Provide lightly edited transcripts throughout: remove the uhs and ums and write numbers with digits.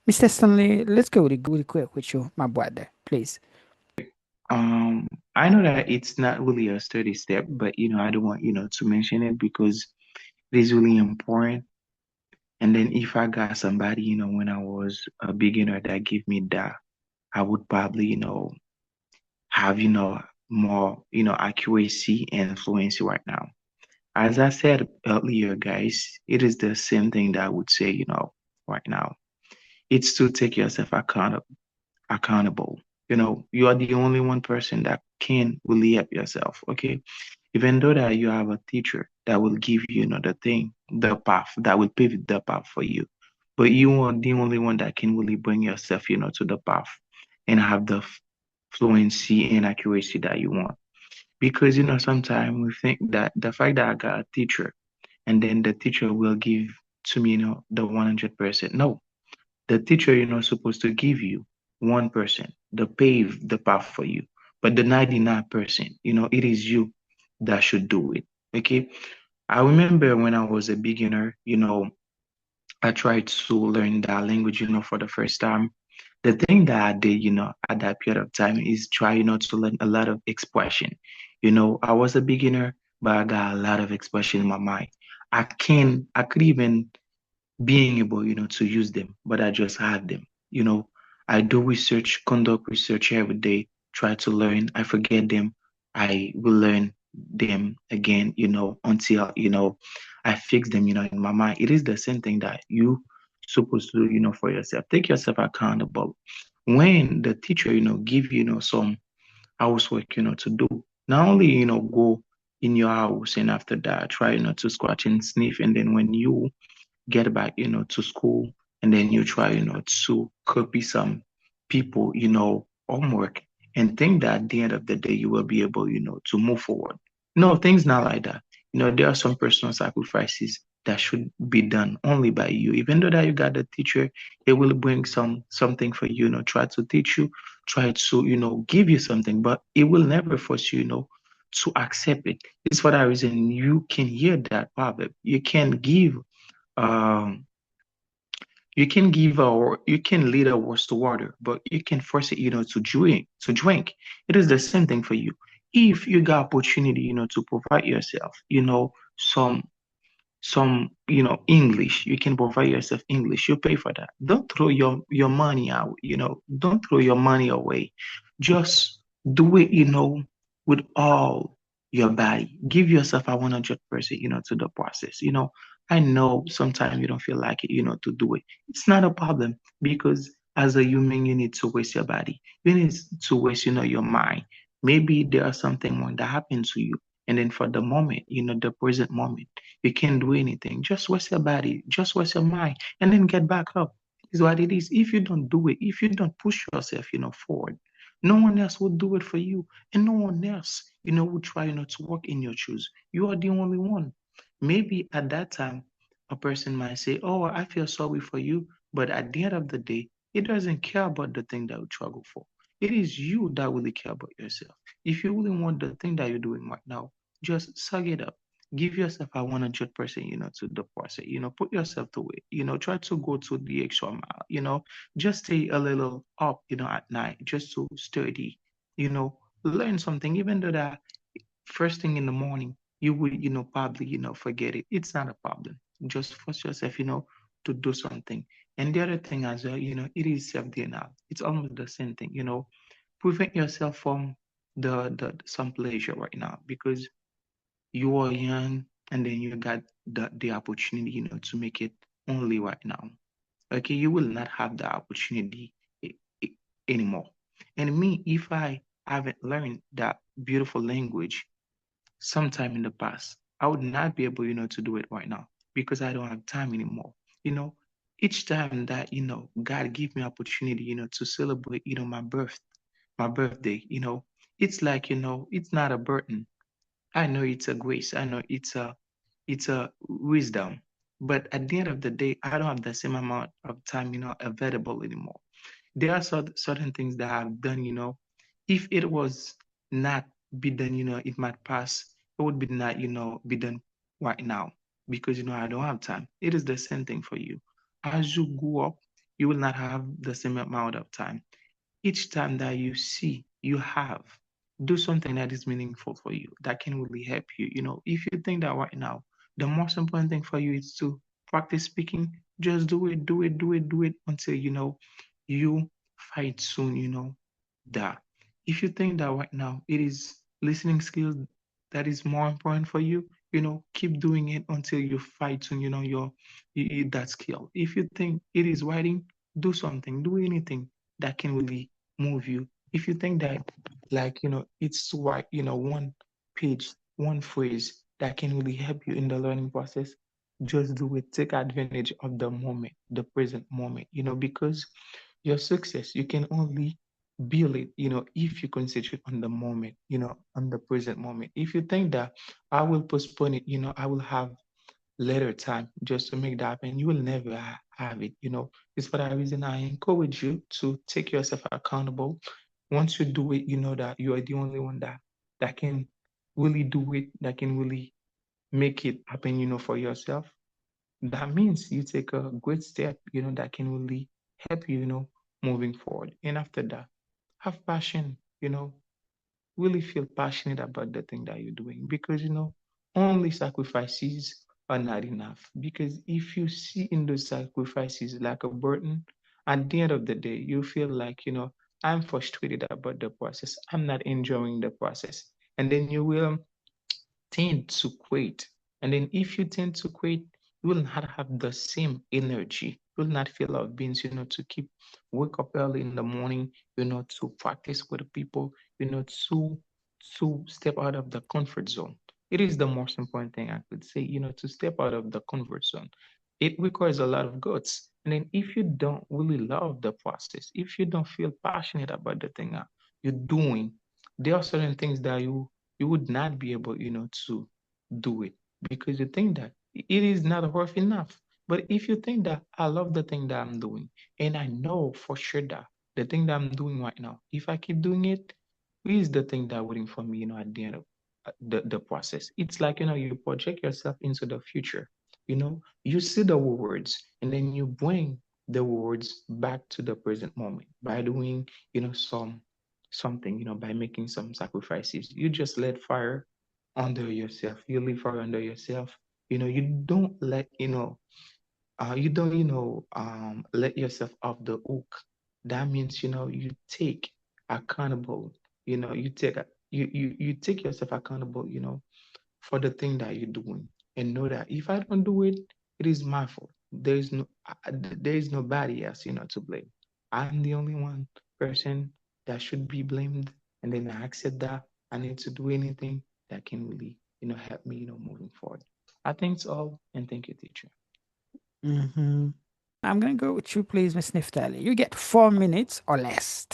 Mr. Stanley, let's go really quick with you, my brother, please. I know that it's not really a study step, but I don't want to mention it because it is really important. And then if I got somebody, when I was a beginner that gave me that, I would probably, have, more, accuracy and fluency right now. As I said earlier, guys, it is the same thing that I would say, right now. It's to take yourself accountable. You are the only one person that can really help yourself. Okay. Even though that you have a teacher that will give you, the thing, the path that will pave the path for you, but you are the only one that can really bring yourself, to the path and have the fluency and accuracy that you want. Because, sometimes we think that the fact that I got a teacher and then the teacher will give to me, the 100%. No, the teacher, supposed to give you 1%, the pave the path for you. But the 99%, it is you that should do it. Okay. I remember when I was a beginner, I tried to learn that language, for the first time. The thing that I did, at that period of time is try, to learn a lot of expression. I was a beginner, but I got a lot of expression in my mind. I could even being able, to use them, but I just have them. I do research, conduct research every day, try to learn. I forget them. I will learn them again, until, I fix them, in my mind. It is the same thing that you supposed to do, for yourself. Take yourself accountable. When the teacher, give you, some housework, to do, not only, go in your house and after that, try, to scratch and sniff. And then when you get back, to school, and then you try, to copy some people, homework, and think that at the end of the day you will be able, to move forward. No, things not like that. There are some personal sacrifices that should be done only by you. Even though that you got a teacher, it will bring something for you, try to teach you, try to, give you something, but it will never force you, to accept it. It's for that reason you can hear that proverb. Um, you can give or you can lead a horse to water, but you can force it, to drink. It is the same thing for you. If you got opportunity, to provide yourself, some English, you can provide yourself English, you pay for that. Don't throw your money out, don't throw your money away. Just do it, with all your body. Give yourself a 100%, to the process. I know sometimes you don't feel like it, to do it. It's not a problem because as a human, you need to waste your body. You need to waste, your mind. Maybe there are something wrong that happened to you. And then for the moment, the present moment, you can't do anything. Just waste your body, just waste your mind, and then get back up. Is what it is. If you don't do it, if you don't push yourself, forward, no one else will do it for you, and no one else, will try, to walk in your shoes. You are the only one. Maybe at that time, a person might say, "Oh, I feel sorry for you," but at the end of the day, it doesn't care about the thing that you struggle for. It is you that really care about yourself. If you really want the thing that you're doing right now, just suck it up. Give yourself a 100%, to the process. Put yourself to it. Try to go to the extra mile. Just stay a little up, at night, just to study. Learn something. Even though that first thing in the morning, you will, probably, forget it. It's not a problem. Just force yourself, to do something. And the other thing as well, it is self-denial. It's almost the same thing. Prevent yourself from the some pleasure right now because you are young and then you got the opportunity, to make it only right now. Okay, you will not have the opportunity i- i- anymore. And me, if I haven't learned that beautiful language sometime in the past, I would not be able, to do it right now because I don't have time anymore. You know, each time that, God give me opportunity, to celebrate, my birthday, it's like, it's not a burden. I know it's a grace. I know it's a wisdom. But at the end of the day, I don't have the same amount of time, available anymore. There are certain things that I've done, if it was not be done, it might pass. It would be not, be done right now because, I don't have time. It is the same thing for you. As you grow up, You will not have the same amount of time. Each time that you see you have, do something that is meaningful for you, that can really help you. If you think that right now the most important thing for you is to practice speaking, just do it, do it, do it, do it until you fight soon. That if you think that right now it is listening skills that is more important for you, keep doing it until you fight soon, that skill. If you think it is writing, do something, do anything that can really move you. If you think that, like, it's what, one page, one phrase that can really help you in the learning process, just do it. Take advantage of the moment, the present moment, because your success, you can only build it, if you concentrate on the moment, on the present moment. If you think that I will postpone it, I will have later time just to make that happen, you will never have it. It's for that reason I encourage you to take yourself accountable. Once you do it, you know that you are the only one that can really do it, that can really make it happen, for yourself. That means you take a great step, that can really help you, moving forward. And after that, have passion, really feel passionate about the thing that you're doing, because only sacrifices are not enough. Because if you see in those sacrifices like a burden, at the end of the day you feel like, I'm frustrated about the process, I'm not enjoying the process, and then you will tend to quit. And then if you tend to quit, you will not have the same energy. You will not feel of beings, to keep wake up early in the morning, to practice with people, to step out of the comfort zone. It is the most important thing I could say, to step out of the comfort zone. It requires a lot of guts. And then if you don't really love the process, if you don't feel passionate about the thing you're doing, there are certain things that you would not be able, to do it, because you think that it is not worth enough. But if you think that I love the thing that I'm doing, and I know for sure that the thing that I'm doing right now, if I keep doing it, is the thing that waiting for me, at the end of the process. It's like, you project yourself into the future. You see the rewards, and then you bring the rewards back to the present moment by doing, something, by making some sacrifices. You just let fire under yourself. You leave fire under yourself. You don't let, you don't, let yourself off the hook. That means, you take accountable, you take, you take yourself accountable, for the thing that you're doing, and know that if I don't do it, it is my fault. There is nobody else, to blame. I'm the only one person that should be blamed, and then I accept that I need to do anything that can really, help me, moving forward. I think it's all, and thank you, teacher. Mm-hmm. I'm gonna go with you, please, Miss Niftali. You get 4 minutes or less.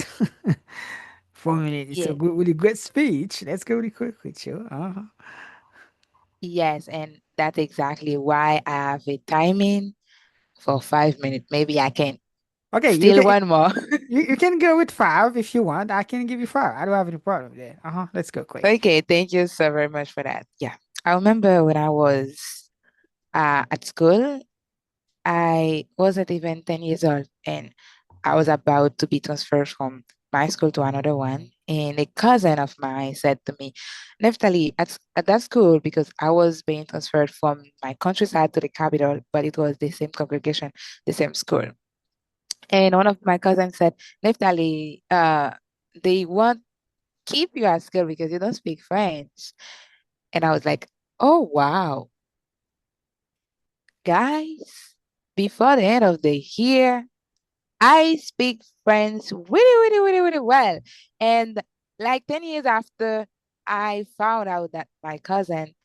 4 minutes. It's a Yeah. good, really good speech. Let's go really quick with you. Yes, and that's exactly why I have a timing for 5 minutes. Maybe I can Okay, steal one more. you can go with five if you want. I can give you five. I don't have any problem there. Let's go quick. Okay, thank you so very much for that. Yeah. I remember when I was at school, I wasn't even 10 years old, and I was about to be transferred from my school to another one. And a cousin of mine said to me, Neftali, at that school, because I was being transferred from my countryside to the capital, but it was the same congregation, the same school. And one of my cousins said, Neftali, they won't keep you at school because you don't speak French. And I was like, oh, wow, guys, before the end of the year, I speak French really, really, really, really well. And like 10 years after, I found out that my cousin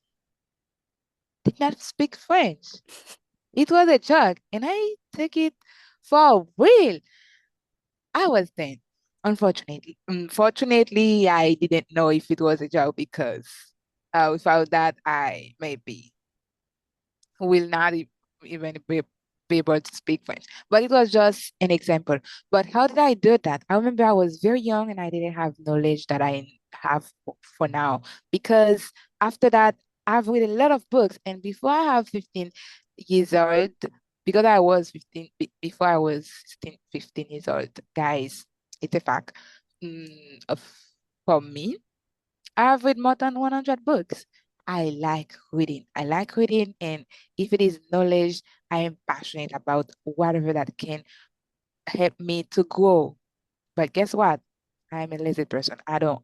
did not speak French. It was a joke, and I took it for real. I was 10, unfortunately. Unfortunately, I didn't know if it was a joke because without that, I maybe will not even be able to speak French. But it was just an example. But how did I do that? I remember I was very young and I didn't have knowledge that I have for now. Because after that, I've read a lot of books. And before I have 15 years old, because I was 15 before I was 15 years old, guys. It's a fact. Of For me, I've read more than 100 books. I like reading. I like reading, and if it is knowledge, I am passionate about whatever that can help me to grow. But guess what? I'm a lazy person. I don't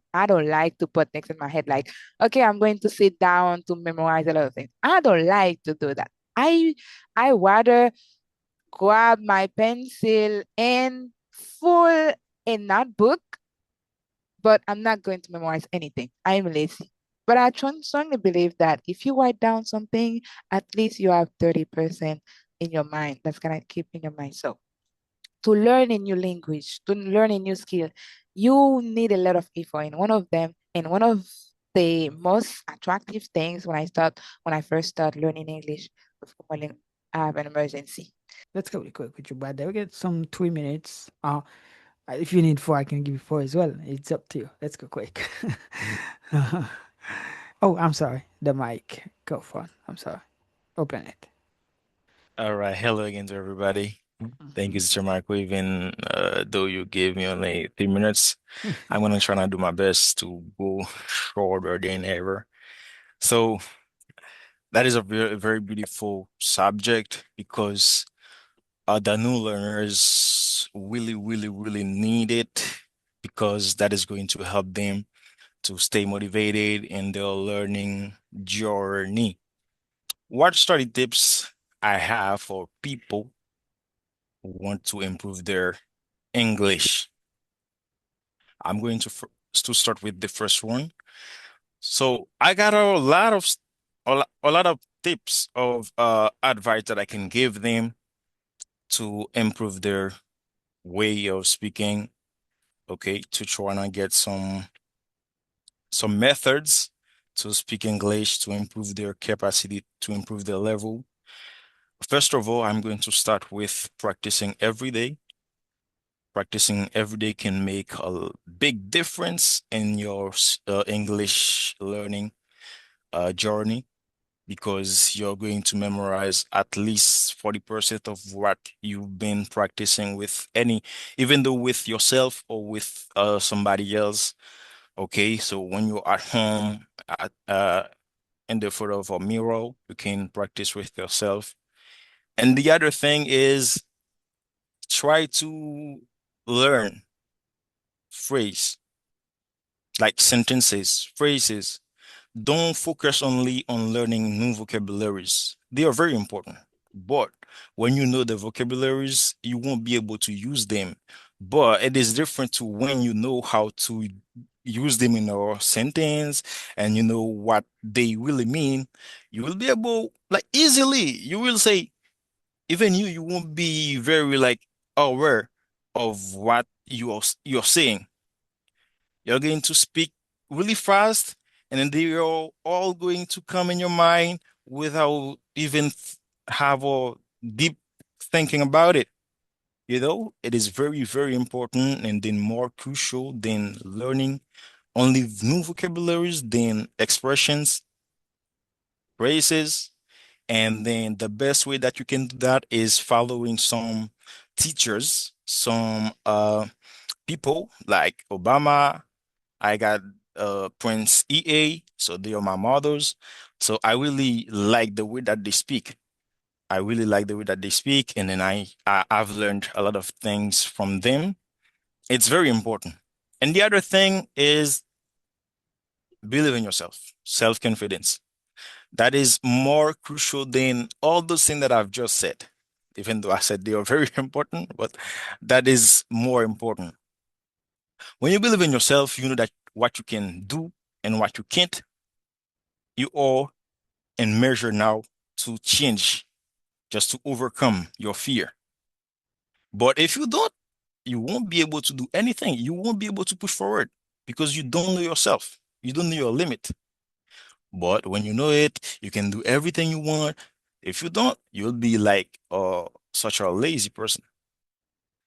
like to put things in my head like, okay, I'm going to sit down to memorize a lot of things. I don't like to do that. I rather grab my pencil and full a notebook, but I'm not going to memorize anything. I'm lazy. But I strongly believe that if you write down something, at least you have 30% in your mind that's gonna keep in your mind. So to learn a new language, to learn a new skill, you need a lot of effort. And one of them, and one of the most attractive things when I first started learning English before I have an emergency. Let's go really quick with you, but we get some 3 minutes. If you need four, I can give you four as well. It's up to you. Let's go quick. Oh, I'm sorry. The mic. Go for it. I'm sorry. Open it. All right, hello again to everybody. Thank you, Mhm. Mr. Marco. Even though you gave me only 3 minutes, I'm gonna try to do my best to go shorter than ever. So that is a very, very beautiful subject because the new learners really, really, really need it because that is going to help them to stay motivated in their learning journey. What study tips I have for people who want to improve their English? I'm going to start with the first one. So I got a lot of a lot of tips of advice that I can give them to improve their way of speaking. Okay, to try and get some methods to speak English to improve their capacity, to improve their level. First of all, I'm going to start with practicing every day. Practicing every day can make a big difference in your English learning journey because you're going to memorize at least 40% of what you've been practicing with even though with yourself or with somebody else. Okay, so when you're at home, in the front of a mirror, you can practice with yourself. And the other thing is try to learn phrase, like sentences, phrases. Don't focus only on learning new vocabularies. They are very important. But when you know the vocabularies, you won't be able to use them. But it is different to when you know how to use them in a sentence and you know what they really mean. You will be able, like easily, you will say, even you won't be very like aware of what you're saying. You're going to speak really fast, and then they are all going to come in your mind without even have a deep thinking about it. You know, it is very, very important and then more crucial than learning only new vocabularies, than expressions, phrases. And then the best way that you can do that is following some teachers, some people like Obama. I got Prince EA, so they are my models. So I really like the way that they speak. I really like the way that they speak, and then I've learned a lot of things from them. It's very important. And the other thing is believe in yourself, self-confidence. That is more crucial than all those things that I've just said. Even though I said they are very important, but that is more important. When you believe in yourself, you know that what you can do and what you can't, you are in measure now to change, just to overcome your fear. But if you don't, you won't be able to do anything. You won't be able to push forward because you don't know yourself. You don't know your limit. But when you know it, you can do everything you want. If you don't, you'll be like such a lazy person.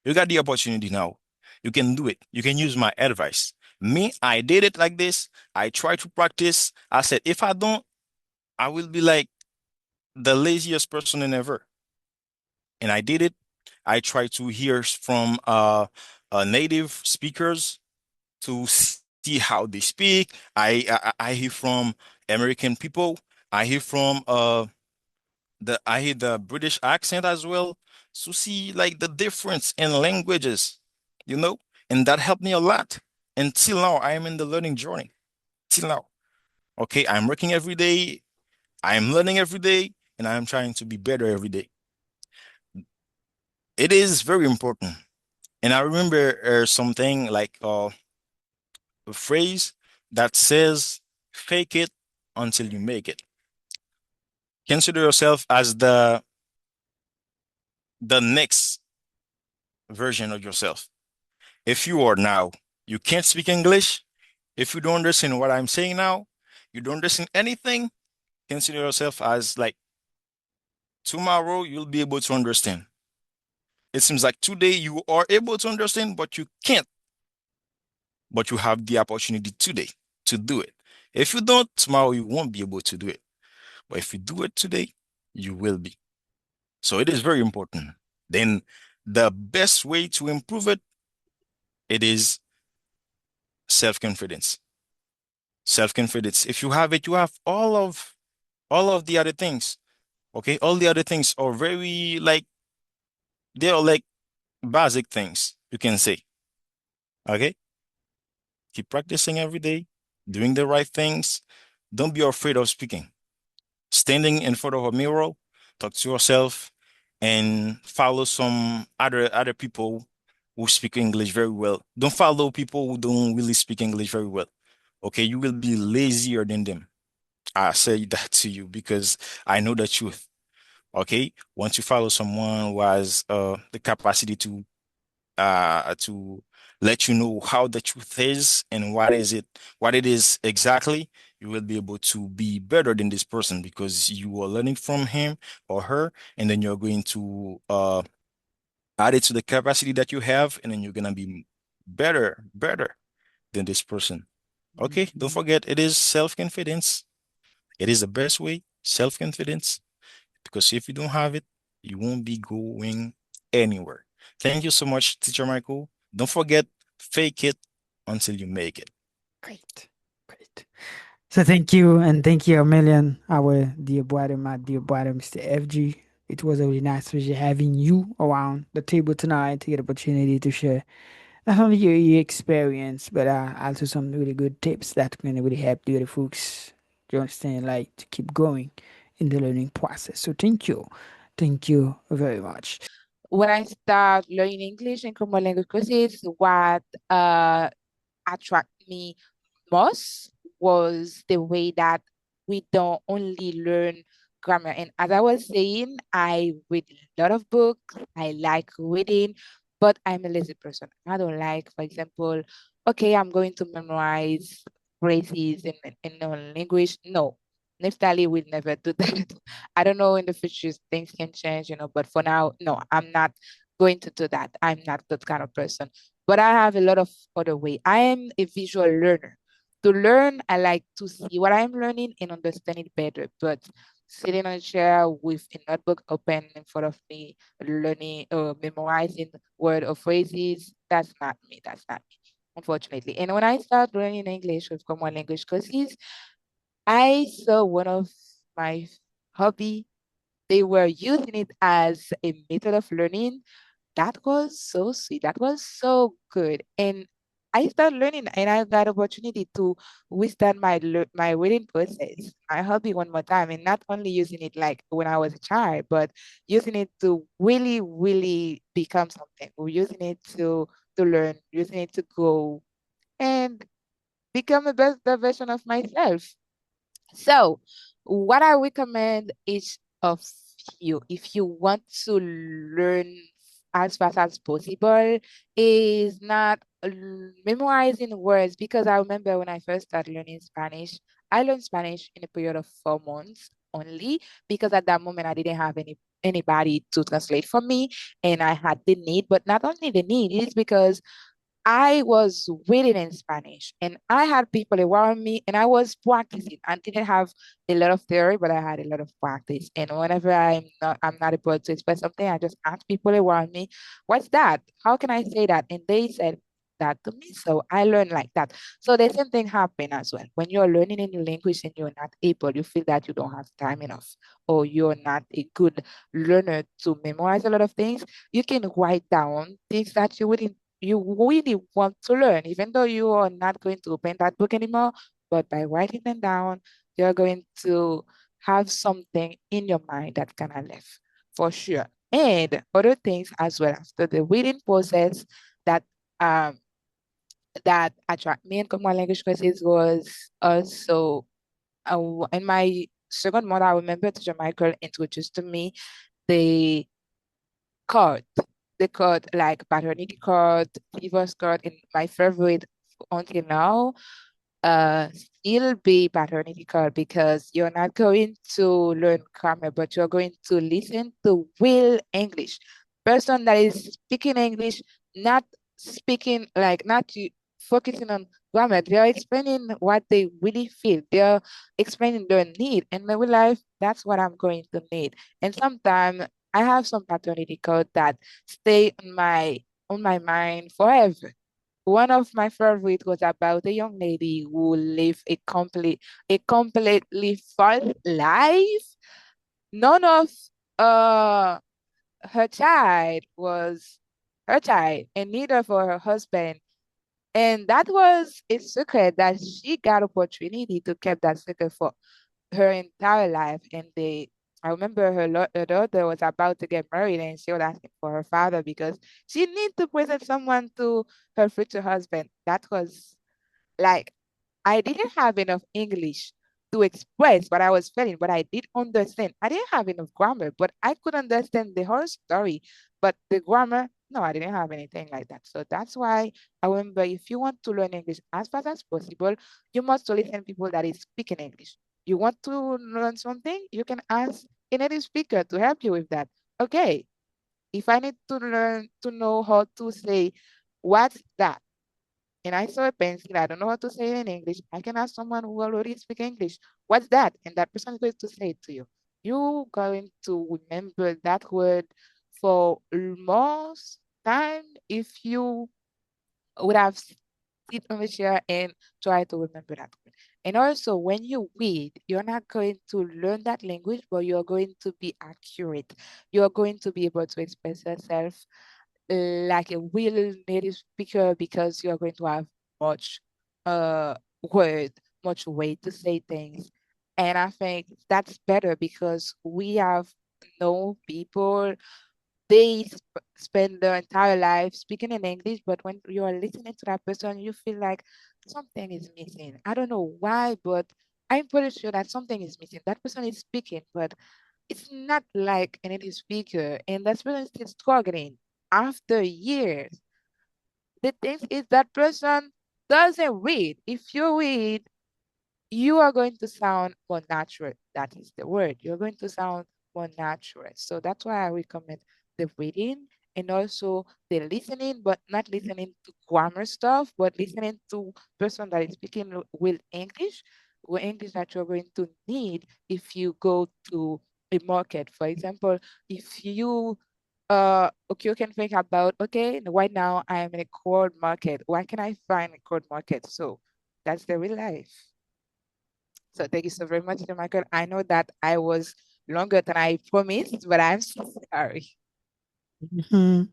You got the opportunity now. You can do it. You can use my advice. Me, I did it like this. I tried to practice. I said, if I don't, I will be like the laziest person in ever. and I did it. I try to hear from native speakers to see how they speak. I hear from American people. I hear from I hear the British accent as well to see like the difference in languages, you know, and that helped me a lot. Until now, I am in the learning journey. Till now, okay, I'm working every day. I am learning every day, and I am trying to be better every day. It is very important. And I remember something like a phrase that says, "Fake it until you make it." Consider yourself as the next version of yourself. If you are now, you can't speak English, if you don't understand what I'm saying now, you don't understand anything, consider yourself as like tomorrow you'll be able to understand. It seems like today you are able to understand, but you can't. But you have the opportunity today to do it. If you don't, tomorrow you won't be able to do it. But if you do it today, you will be. So it is very important. Then the best way to improve it, it is self-confidence. Self-confidence. If you have it, you have all of the other things. Okay, all the other things are very like they are like basic things you can say. Okay, keep practicing every day, doing the right things. Don't be afraid of speaking. Standing in front of a mirror, talk to yourself, and follow some other people who speak English very well. Don't follow people who don't really speak English very well. Okay, you will be lazier than them. I say that to you because I know the truth. Okay, once you follow someone who has the capacity to let you know how the truth is and what it is exactly, you will be able to be better than this person because you are learning from him or her, and then you're going to add it to the capacity that you have, and then you're gonna be better than this person. Okay, don't Mhm. forget, it is self-confidence. It is the best way, self-confidence. Because if you don't have it, you won't be going anywhere. Thank you so much, Teacher Michael. Don't forget, fake it until you make it. Great. Great. So thank you, and thank you a million, our dear brother, my dear brother, Mr. FG. It was a really nice pleasure having you around the table tonight to get opportunity to share not only your experience, but also some really good tips that can really help the other folks to understand, like to keep going in the learning process. So thank you very much. When I start learning English and common language courses, what attract me most was the way that we don't only learn grammar. And as I was saying, I read a lot of books. I like reading, but I'm a lazy person. I don't like, for example, okay, I'm going to memorize phrases in language. No, Neftali will never do that. I don't know in the future things can change, but for now, no, I'm not going to do that. I'm not that kind of person. But I have a lot of other way. I am a visual learner. To learn, I like to see what I'm learning and understand it better. But sitting on a chair with a notebook open in front of me, learning or memorizing word or phrases, that's not me. That's not me, unfortunately. And when I started learning English with common language courses, I saw one of my hobby. They were using it as a method of learning that was so sweet. That was so good. And I started learning and I got opportunity to restart my reading process, my hobby one more time. And not only using it like when I was a child, but using it to really, really become something. We're using it to learn, using it to grow and become a better version of myself. So, what I recommend each of you, if you want to learn as fast as possible, is not memorizing words. Because I remember when I first started learning Spanish, I learned Spanish in a period of 4 months only, because at that moment I didn't have anybody to translate for me, and I had the need, but not only the need, it is because I was reading in Spanish and I had people around me and I was practicing. I didn't have a lot of theory, but I had a lot of practice. And whenever I'm not able to express something, I just ask people around me, what's that? How can I say that? And they said that to me. So I learned like that. So the same thing happened as well. When you're learning a new language and you're not able, you feel that you don't have time enough, or you're not a good learner to memorize a lot of things, you can write down things that you really want to learn, even though you are not going to open that book anymore. But by writing them down, you're going to have something in your mind that's gonna live for sure. And other things as well after the reading process that um that attract me in common language courses was also in my second month. I remember teacher Michael introduced to me the card, the card like paternity card, divorce card, and my favorite until now still be paternity card, because you're not going to learn grammar, but you're going to listen to real English. Person that is speaking English, not speaking like not focusing on grammar. They're explaining what they really feel. They're explaining their need. In my real life, that's what I'm going to need. And sometimes I have some paternity code that stay on my mind forever. One of my favorite was about a young lady who lived a completely false life. None of uh her child was her child, and neither for her husband. And that was a secret that she got opportunity to keep that secret for her entire life. And I remember her daughter was about to get married and she was asking for her father because she needed to present someone to her future husband. That was like, I didn't have enough English to express what I was feeling, but I did understand. I didn't have enough grammar, but I could understand the whole story. But the grammar, no, I didn't have anything like that. So that's why I remember, if you want to learn English as fast as possible, you must listen to people that is speaking English. You want to learn something, you can ask a native speaker to help you with that. Okay, if I need to learn to know how to say, what's that? And I saw a pencil, I don't know how to say it in English. I can ask someone who already speaks English, what's that? And that person is going to say it to you. You're going to remember that word for most time if you would have sit on the chair and try to remember that word. And also, when you read, you're not going to learn that language, but you're going to be accurate. You're going to be able to express yourself like a real native speaker, because you're going to have much word, much way to say things. And I think that's better, because we have no people, they spend their entire life speaking in English, but when you are listening to that person, you feel like something is missing. I don't know why, but I'm pretty sure that something is missing. That person is speaking, but it's not like a native speaker, and that person is still struggling after years. The thing is, that person doesn't read. If you read, you are going to sound more natural. That is the word. You're going to sound more natural. So that's why I recommend the reading and also the listening, but not listening to grammar stuff, but listening to person that is speaking with English that you're going to need if you go to a market. For example, if you okay, you can think about, okay, right now I am in a cold market. Where can I find a cold market? So that's the real life. So thank you so very much, Michael. I know that I was longer than I promised, but I'm so sorry. Mhm.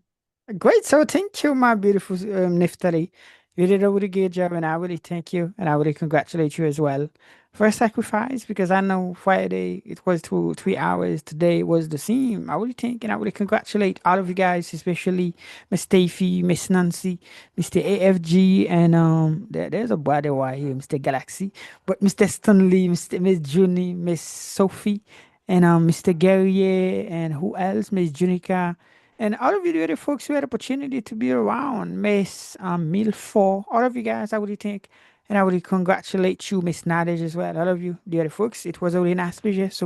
Great. So thank you, my beautiful Neftali. You did a really good job, and I really thank you, and I really congratulate you as well for a sacrifice, because I know Friday it was 2 3 hours. Today was the same. I really think, and I really congratulate all of you guys, especially Miss Stacey, Miss Nancy, Mr. AFG, and there's a brother right here, Mr. Galaxy, but Mr. Stanley, Miss Junie, Miss Sophie, and Mr. Guerrier, and who else? Miss Junica. And all of you, the other folks who had opportunity to be around, Miss Milford, all of you guys, I really think, and I really congratulate you, Miss Nadege as well. All of you, the other folks, it was a really nice pleasure. So